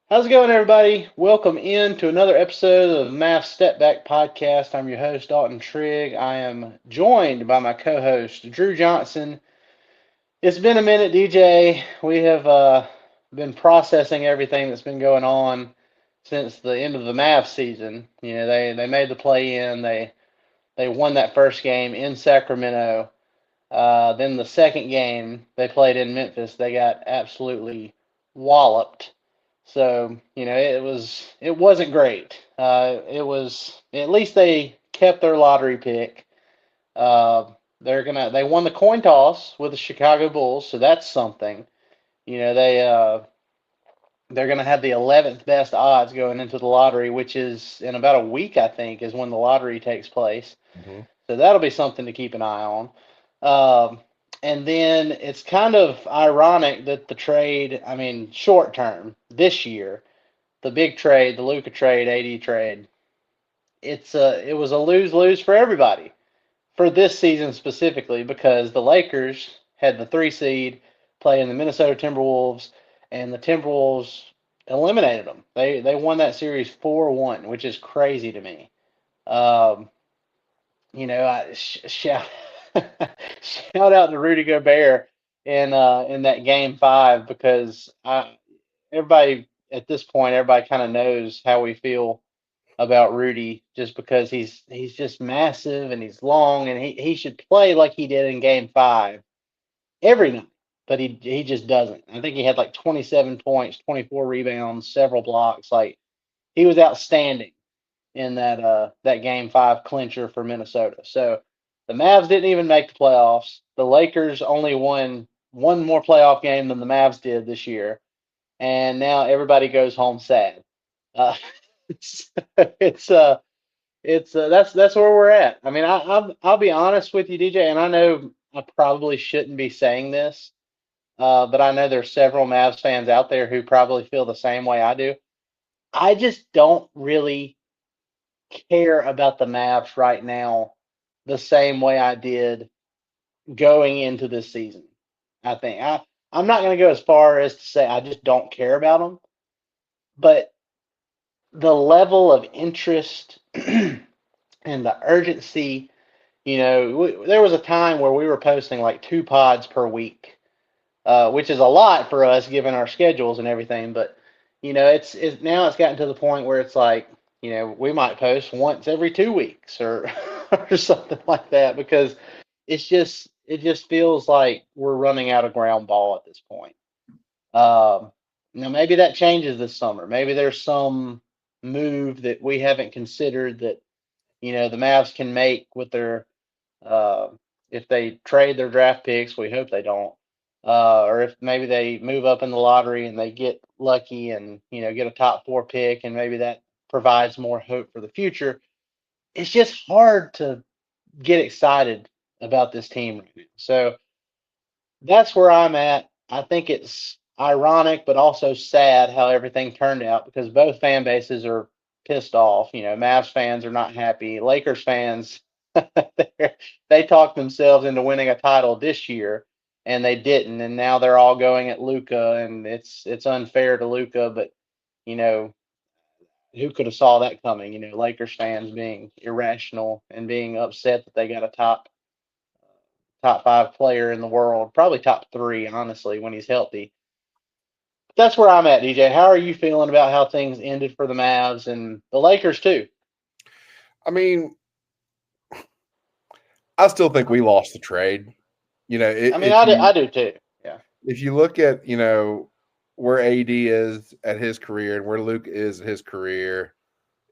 How's it going, everybody? Welcome in to another episode of the Mavs Step Back Podcast. I'm your host, Dalton Trigg. I am joined by my co-host, Drew Johnson. It's been a minute, DJ. We have been processing everything that's been going on since the end of the Mavs season. They made the play-in. They won that first game in Sacramento. Then the second game they played in Memphis, they got absolutely walloped. So it wasn't great. It was at least they kept their lottery pick. They won the coin toss with the Chicago Bulls, so that's something. You know they're gonna have the 11th best odds going into the lottery, which is in about a week, I think, is when the lottery takes place. Hmm. So that'll be something to keep an eye on. Um, and then it's kind of ironic that the trade, I mean, short term this year, the big trade, the Luka trade, AD trade, it was a lose lose for everybody for this season specifically because the Lakers had the 3 seed playing the Minnesota Timberwolves, and the Timberwolves eliminated them. They won that series 4-1, which is crazy to me. Um, I shout shout out to Rudy Gobert in that game 5 because everybody at this point everybody kind of knows how we feel about Rudy just because he's just massive and he's long and he should play like he did in game 5 every night, but he just doesn't. I think he had like 27 points, 24 rebounds, several blocks. Like he was outstanding in that game 5 clincher for Minnesota. So the Mavs didn't even make the playoffs. The Lakers only won one more playoff game than the Mavs did this year, and now everybody goes home sad. Uh, it's it's that's where we're at. I mean, I'll be honest with you, DJ, and I know I probably shouldn't be saying this, but I know there's several Mavs fans out there who probably feel the same way I do. I just don't really care about the Mavs right now the same way I did going into this season. I think I'm not going to go as far as to say I just don't care about them, but the level of interest and the urgency, there was a time where we were posting like 2 pods per week, which is a lot for us given our schedules and everything. But it's now it's gotten to the point where it's like we might post once every 2 weeks or or something like that because it just feels like we're running out of ground ball at this point. Um, Now maybe that changes this summer. Maybe there's some move that we haven't considered that the Mavs can make with their uh, if they trade their draft picks. We hope they don't. Or if maybe they move up in the lottery and they get lucky and get a top 4 pick, and maybe that provides more hope for the future. It's just hard to get excited about this team right now. So that's where I'm at. I think it's ironic, but also sad how everything turned out because both fan bases are pissed off. Mavs fans are not happy. Lakers fans, they talked themselves into winning a title this year, and they didn't. And now they're all going at Luca, and it's unfair to Luca. But you know, who could have saw that coming? Lakers fans being irrational and being upset that they got a top 5 player in the world, probably top 3, honestly, when he's healthy. That's where I'm at, DJ. How are you feeling about how things ended for the Mavs and the Lakers too? I mean, I still think we lost the trade. You know, I mean, if I you do too. Yeah. if you look at where AD is at his career and where Luke is at his career,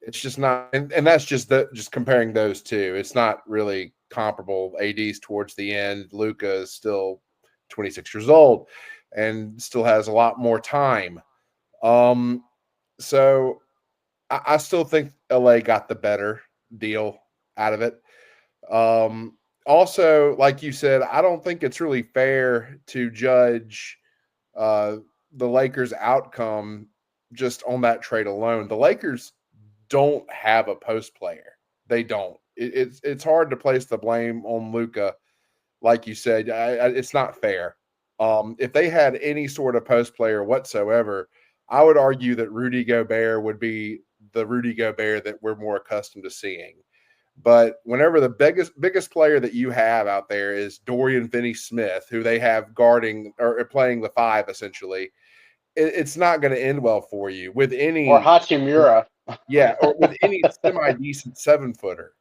it's just not. And that's just comparing those two. It's not really comparable. AD's towards the end. Luca is still 26 years old and still has a lot more time. Um, so I still think LA got the better deal out of it. Also, like you said, I don't think it's really fair to judge uh, the Lakers' outcome just on that trade alone. The Lakers don't have a post player. They don't. It's hard to place the blame on Luca, like you said. It's not fair. If they had any sort of post player whatsoever, I would argue that Rudy Gobert would be the Rudy Gobert that we're more accustomed to seeing. But whenever the biggest player that you have out there is Dorian Finney-Smith, who they have guarding or playing the five essentially, it's not going to end well for you with Or any, Hachimura. yeah, or with any semi-decent 7-footer.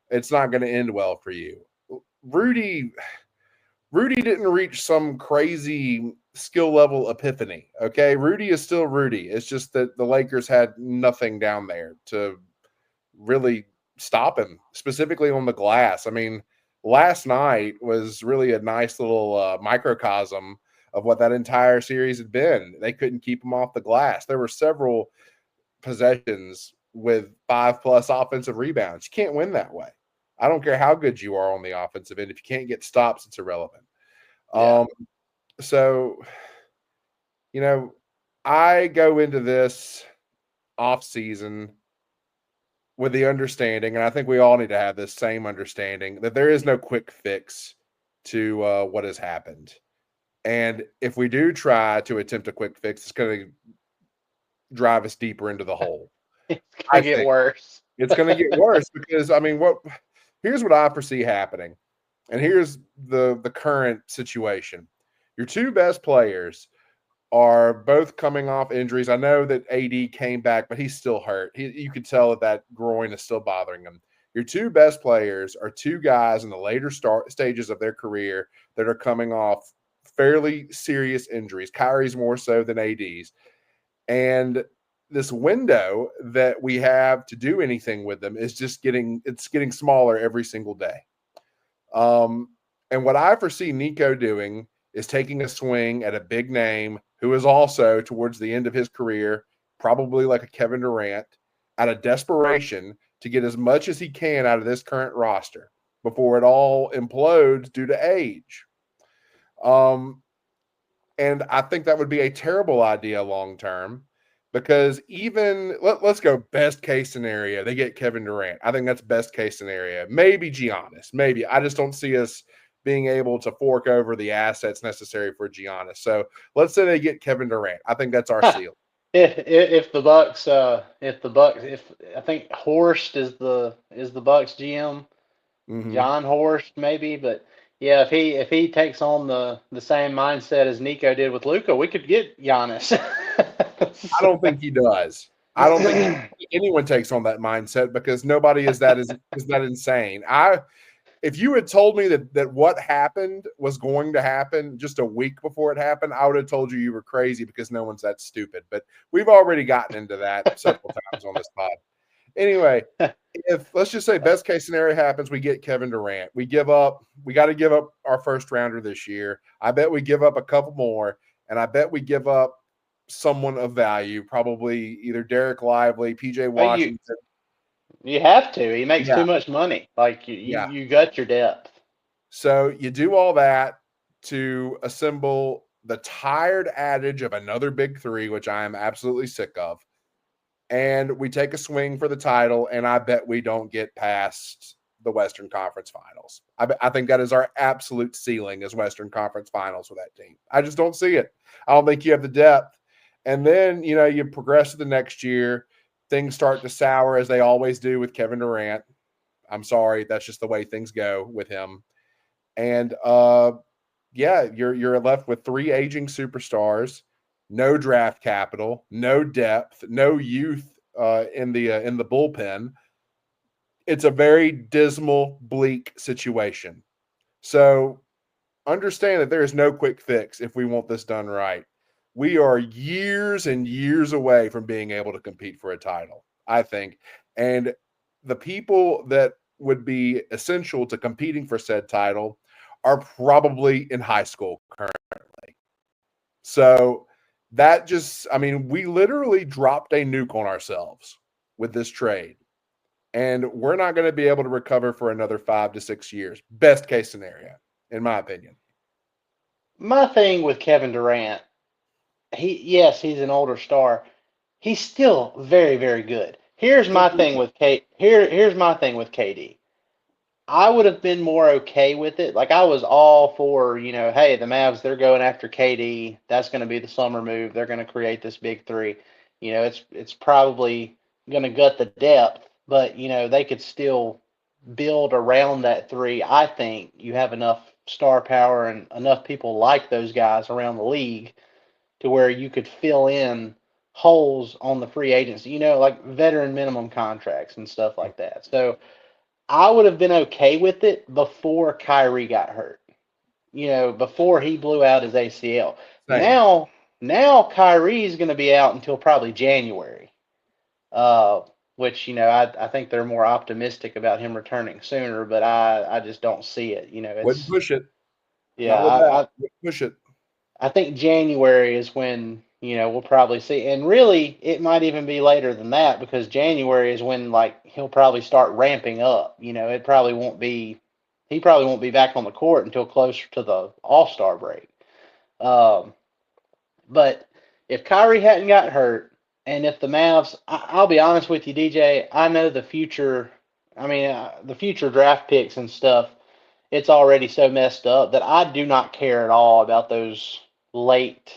It's not going to end well for you. Rudy didn't reach some crazy skill level epiphany. Okay. Rudy is still Rudy. It's just that the Lakers had nothing down there to really stop him, specifically on the glass. I mean, last night was really a nice little microcosm of what that entire series had been. They couldn't keep him off the glass. There were several possessions with 5+ offensive rebounds. You can't win that way. I don't care how good you are on the offensive end. If you can't get stops, it's irrelevant. Yeah. So, I go into this off season with the understanding, and I think we all need to have this same understanding, that there is no quick fix to what has happened. And if we do try to attempt a quick fix, it's going to drive us deeper into the hole. It's I gonna get think worse. it's going to get worse because, I mean, here's what I foresee happening. And here's the current situation. Your two best players are both coming off injuries. I know that AD came back, but he's still hurt. You can tell that groin is still bothering him. Your two best players are two guys in the later stages of their career that are coming off fairly serious injuries. Kyrie's more so than AD's. And this window that we have to do anything with them is just getting smaller every single day. And what I foresee Nico doing is taking a swing at a big name who is also towards the end of his career, probably like a Kevin Durant, out of desperation to get as much as he can out of this current roster before it all implodes due to age. And I think that would be a terrible idea long term because even let's go best case scenario, they get Kevin Durant. I think that's best case scenario. Maybe Giannis. Maybe. I just don't see us being able to fork over the assets necessary for Giannis. So let's say they get Kevin Durant. I think that's our seal. If the Bucks if I think Horst is the Bucks GM, John Horst maybe, but yeah, if he takes on the same mindset as Nico did with Luka, we could get Giannis. I don't think he does. I don't think anyone takes on that mindset because nobody is that insane. If you had told me that what happened was going to happen just a week before it happened, I would have told you were crazy because no one's that stupid. But we've already gotten into that several times on this pod. Anyway, if let's just say best case scenario happens, we get Kevin Durant. We got to give up our first rounder this year. I bet we give up a couple more, and I bet we give up someone of value, probably either Derek Lively, PJ Washington. You have to. He makes Yeah. too much money. Like Yeah. you got your depth. So you do all that to assemble the tired adage of another big three, which I am absolutely sick of. And we take a swing for the title, and I bet we don't get past the Western Conference Finals. I think that is our absolute ceiling as Western Conference Finals with that team. I just don't see it. I don't think you have the depth. And then, you progress to the next year. Things start to sour as they always do with Kevin Durant. I'm sorry. That's just the way things go with him. And, you're left with three aging superstars, no draft capital, no depth, no youth in the bullpen. It's a very dismal, bleak situation. So understand that there is no quick fix if we want this done right. We are years and years away from being able to compete for a title, I think. And the people that would be essential to competing for said title are probably in high school currently. So we literally dropped a nuke on ourselves with this trade. And we're not going to be able to recover for another 5 to 6 years. Best case scenario, in my opinion. My thing with Kevin Durant, he's an older star. He's still very, very good. Here's my thing with KD. I would have been more okay with it. Like I was all for, hey, the Mavs, they're going after KD. That's going to be the summer move. They're going to create this big three. It's probably going to gut the depth, but they could still build around that three. I think you have enough star power and enough people like those guys around the league to where you could fill in holes on the free agency, like veteran minimum contracts and stuff like that. So I would have been okay with it before Kyrie got hurt. Before he blew out his ACL. Same. Now Kyrie's going to be out until probably January. Uh, which I think they're more optimistic about him returning sooner, but I just don't see it. Wouldn't push it. Yeah, Not with that. Wouldn't push it. I think January is when we'll probably see, and really it might even be later than that because January is when like he'll probably start ramping up. It probably won't be he probably won't be back on the court until closer to the All Star break. Um, but if Kyrie hadn't got hurt, and if the Mavs, I'll be honest with you, DJ, I know the future. I mean, the future draft picks and stuff. It's already so messed up that I do not care at all about those late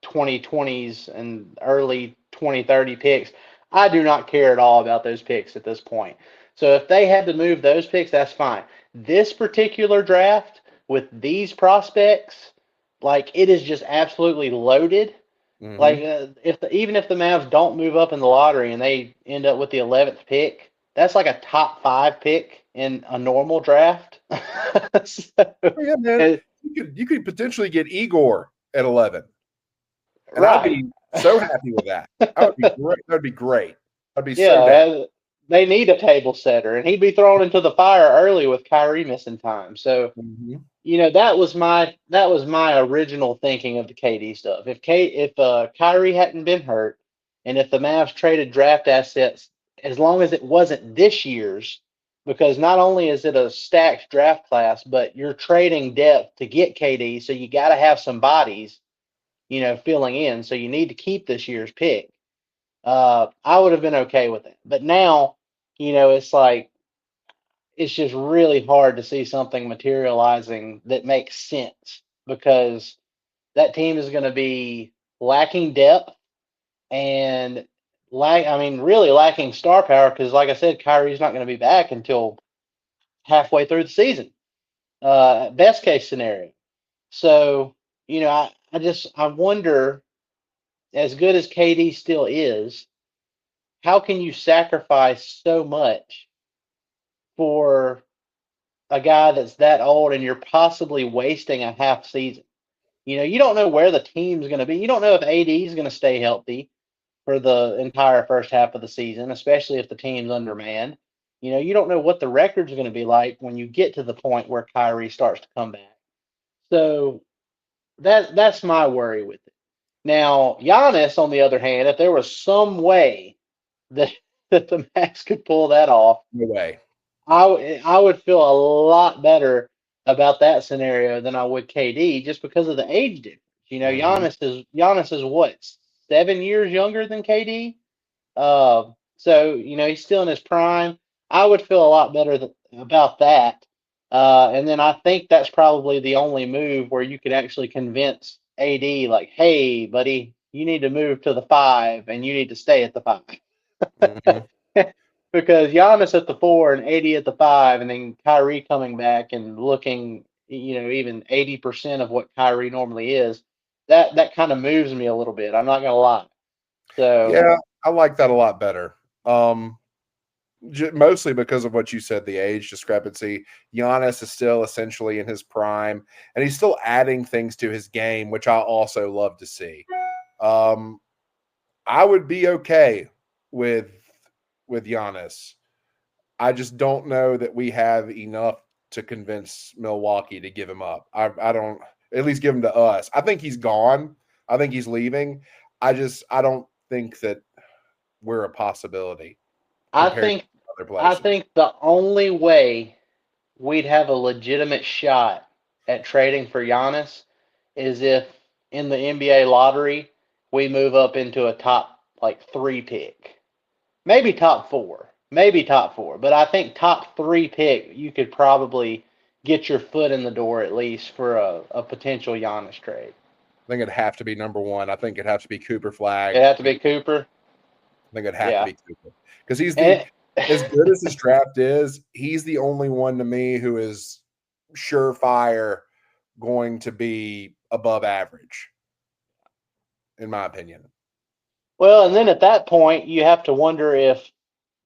2020s and early 2030 picks. I do not care at all about those picks at this point. So if they had to move those picks, that's fine. This particular draft with these prospects, like it is just absolutely loaded. Like Mm-hmm. even if the Mavs don't move up in the lottery and they end up with the 11th pick, that's like a top five pick in a normal draft. So, Oh, yeah, man. and- You could potentially get Igor at 11, and I'd right. be so happy with that. I would be great. That'd be great. I'd be Yeah, so down. they need a table setter, and he'd be thrown into the fire early with Kyrie missing time. So Mm-hmm. that was my original thinking of the KD stuff. If Kyrie hadn't been hurt, and if the Mavs traded draft assets, as long as it wasn't this year's, because not only is it a stacked draft class, but you're trading depth to get KD, so you got to have some bodies, filling in. So you need to keep this year's pick. I would have been okay with it. But now, it's like it's just really hard to see something materializing that makes sense because that team is going to be lacking depth and I mean, really lacking star power because, like I said, Kyrie's not going to be back until halfway through the season. Best case scenario. So, I wonder, as good as KD still is, how can you sacrifice so much for a guy that's that old and you're possibly wasting a half season? You don't know where the team's going to be. You don't know if AD is going to stay healthy for the entire first half of the season, especially if the team's undermanned. You don't know what the record's going to be like when you get to the point where Kyrie starts to come back. So that's my worry with it. Now, Giannis, on the other hand, if there was some way that that the Max could pull that off, No way. I would feel a lot better about that scenario than I would KD just because of the age difference. Mm-hmm. Giannis is what 7 years younger than KD. So he's still in his prime. I would feel a lot better about that. And then I think that's probably the only move where you could actually convince AD, like, hey, buddy, you need to move to the five and you need to stay at the five. Mm-hmm. Because Giannis at the four and 80 at the five, and then Kyrie coming back and looking, even 80% of what Kyrie normally is, that kind of moves me a little bit. I'm not gonna lie. So Yeah, I like that a lot better. Um, Mostly because of what you said, the age discrepancy. Giannis is still essentially in his prime, and he's still adding things to his game, which I also love to see. Um, I would be okay with Giannis. I just don't know that we have enough to convince Milwaukee to give him up. I don't at least give him to us. I think he's gone. I think he's leaving. I don't think that we're a possibility I compared think to other I places. think the only way we'd have a legitimate shot at trading for Giannis is if in the NBA lottery we move up into a top like three pick, maybe top four. maybe top four, but I think top three pick you could probably get your foot in the door at least for a potential Giannis trade. I think it'd have to be number one. I think it'd have to be Cooper It'd Flag. have to be Cooper. I think it'd have to Yeah, be Cooper because he's the and as good as his draft is. He's the only one to me who is surefire going to be above average, in my opinion. well, and then at that point you have to wonder if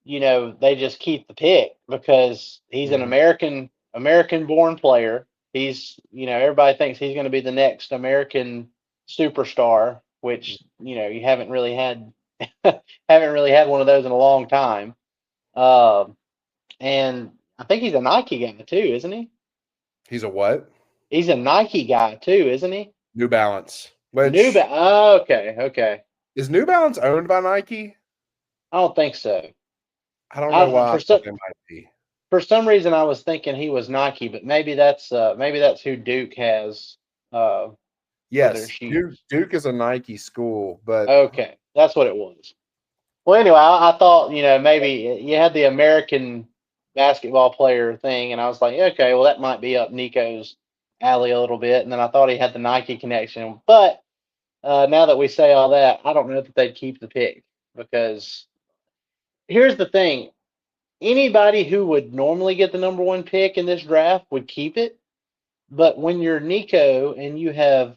they just keep the pick because he's an Mhm. American born player. He's everybody thinks he's going to be the next American superstar, which you haven't really had one of those in a long time. Um, and I think he's a Nike guy too, isn't he? He's a what? He's a Nike guy too, isn't he? New Balance, New which ba- oh, okay, okay. is New Balance owned by Nike? I don't think so. I don't know I why I for thought some they might be. for some reason I was thinking he was Nike, but maybe that's who Duke has uh, for their Yes, Duke, shoes. Duke is a Nike school, but Okay, that's what it was. Well, anyway, I thought maybe you had the American basketball player thing, and I was like, okay, well that might be up Nico's alley a little bit, and then I thought he had the Nike connection, but now that we say all that, I don't know that they'd keep the pick because here's the thing: anybody who would normally get the number one pick in this draft would keep it, but when you're Nico and you have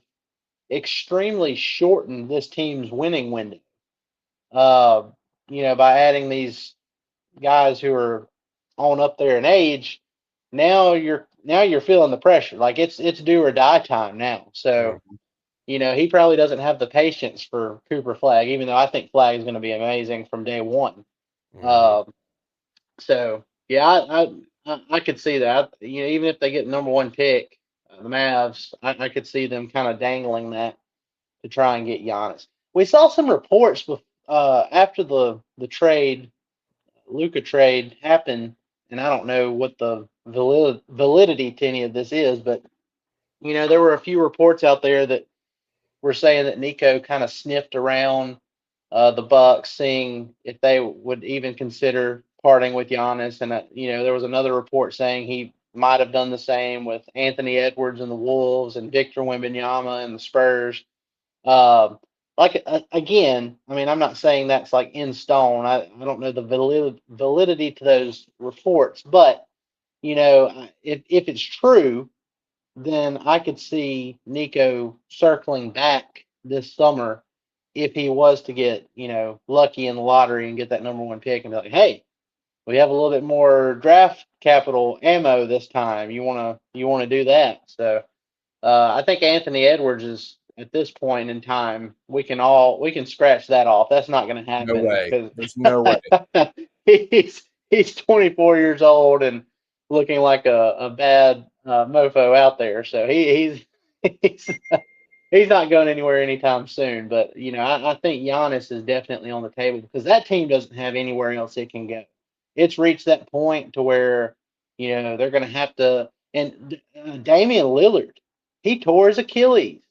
extremely shortened this team's winning window, uh, by adding these guys who are on up there in age, now you're feeling the pressure. Like it's do or die time now. So Mhm, he probably doesn't have the patience for Cooper Flag, even though I think Flag is going to be amazing from day one. mhm. Um, so yeah, I could see that. Even if they get number one pick, the Mavs, I could see them kind of dangling that to try and get Giannis. We saw some reports after the trade, Luca trade happened, and I don't know what the validity to any of this is, but there were a few reports out there that were saying that Nico kind of sniffed around the Bucks, seeing if they would even consider parting with Giannis, and there was another report saying he might have done the same with Anthony Edwards and the Wolves and Victor Wembanyama and the Spurs. Um, again, I mean, I'm not saying that's like in stone. I don't know the validity to those reports, but if it's true, then I could see Nico circling back this summer if he was to get lucky in the lottery and get that number one pick and be like, hey, we have a little bit more draft capital ammo this time. You wanna do that? So I think Anthony Edwards is at this point in time we can scratch that off. That's not going to No happen way. because There's no way. he's 24 years old and looking like a bad mofo out there. So he's he's not going anywhere anytime soon. But I think Giannis is definitely on the table because that team doesn't have anywhere else it can go. It's reached that point to where they're going to have to. And Damian Lillard, he tore his Achilles.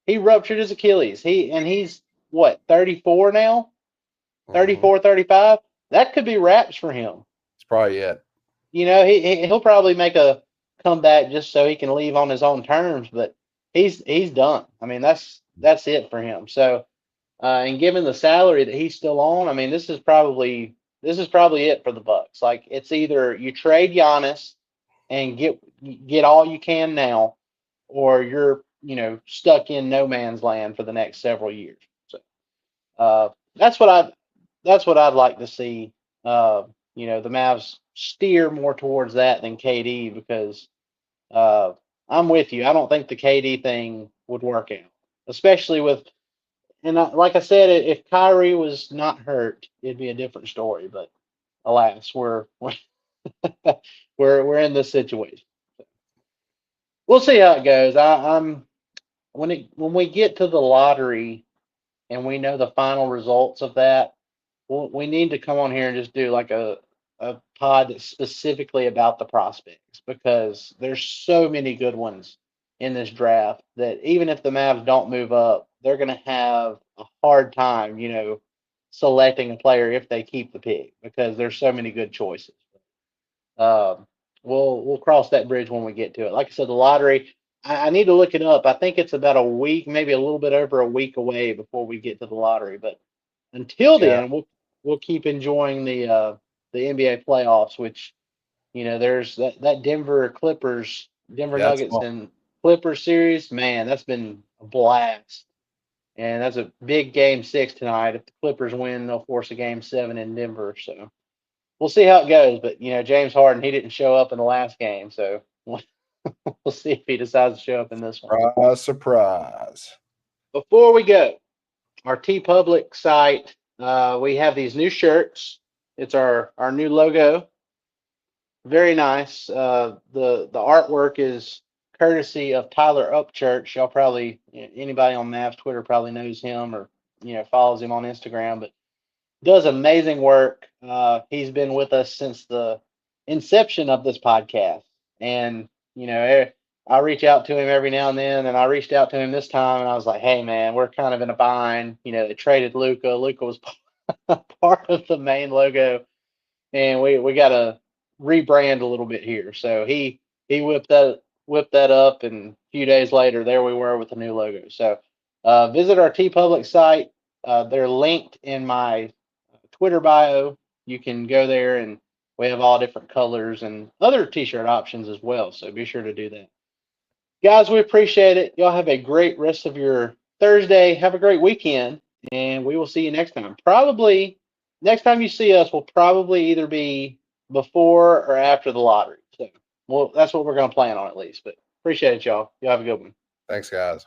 He ruptured his Achilles. He's what 34 now, Mhm. 34, 35. That could be wraps for him. It's probably it. He'll probably make a comeback just so he can leave on his own terms, but he's done. I mean, that's it for him. So, and given the salary that he's still on, I mean, this is probably it for the Bucks. Like it's either you trade Giannis and get all you can now, or you're stuck in no man's land for the next several years. So uh, that's what I'd like to see. Uh, the Mavs steer more towards that than KD because uh, I'm with you. I don't think the KD thing would work out, especially with and like I said, if Kyrie was not hurt, it'd be a different story. But alas, we're in this situation. We'll see how it goes. I'm when we get to the lottery and we know the final results of that, we need to come on here and just do like a pod that's specifically about the prospects because there's so many good ones in this draft that even if the Mavs don't move up, they're going to have a hard time, selecting a player if they keep the pick because there's so many good choices. Um, we'll cross that bridge when we get to it. Like I said, the lottery. I need to look it up. I think it's about a week, maybe a little bit over a week away before we get to the lottery. But until Yeah, then, we'll keep enjoying the NBA playoffs, which there's that Denver yeah, it's Nuggets fun. and Clippers series. Man, that's been a blast. And that's a big game six tonight. If the Clippers win, they'll force a game seven in Denver. So we'll see how it goes. But James Harden, he didn't show up in the last game, so we'll see if he decides to show up in this one. Surprise, surprise. Before we go, our T Public site, we have these new shirts. It's our new logo. Very nice. The artwork is courtesy of Tyler Upchurch. Y'all probably anybody on Mavs Twitter probably knows him or follows him on Instagram, but does amazing work. He's been with us since the inception of this podcast, and I reach out to him every now and then, and I reached out to him this time, and I was like, "Hey, man, we're kind of in a bind. They traded Luca. Luca was part of the main logo, and we got to rebrand a little bit here." So he whipped that up, and a few days later, there we were with the new logo. So visit our T Public site. They're linked in my Twitter bio. You can go there, and we have all different colors and other T-shirt options as well. So be sure to do that, guys. We appreciate it. Y'all have a great rest of your Thursday. Have a great weekend, and we will see you next time. Probably next time you see us will probably either be before or after the lottery. So, well, that's what we're going to plan on at least. But appreciate it, y'all. Y'all have a good one. Thanks, guys.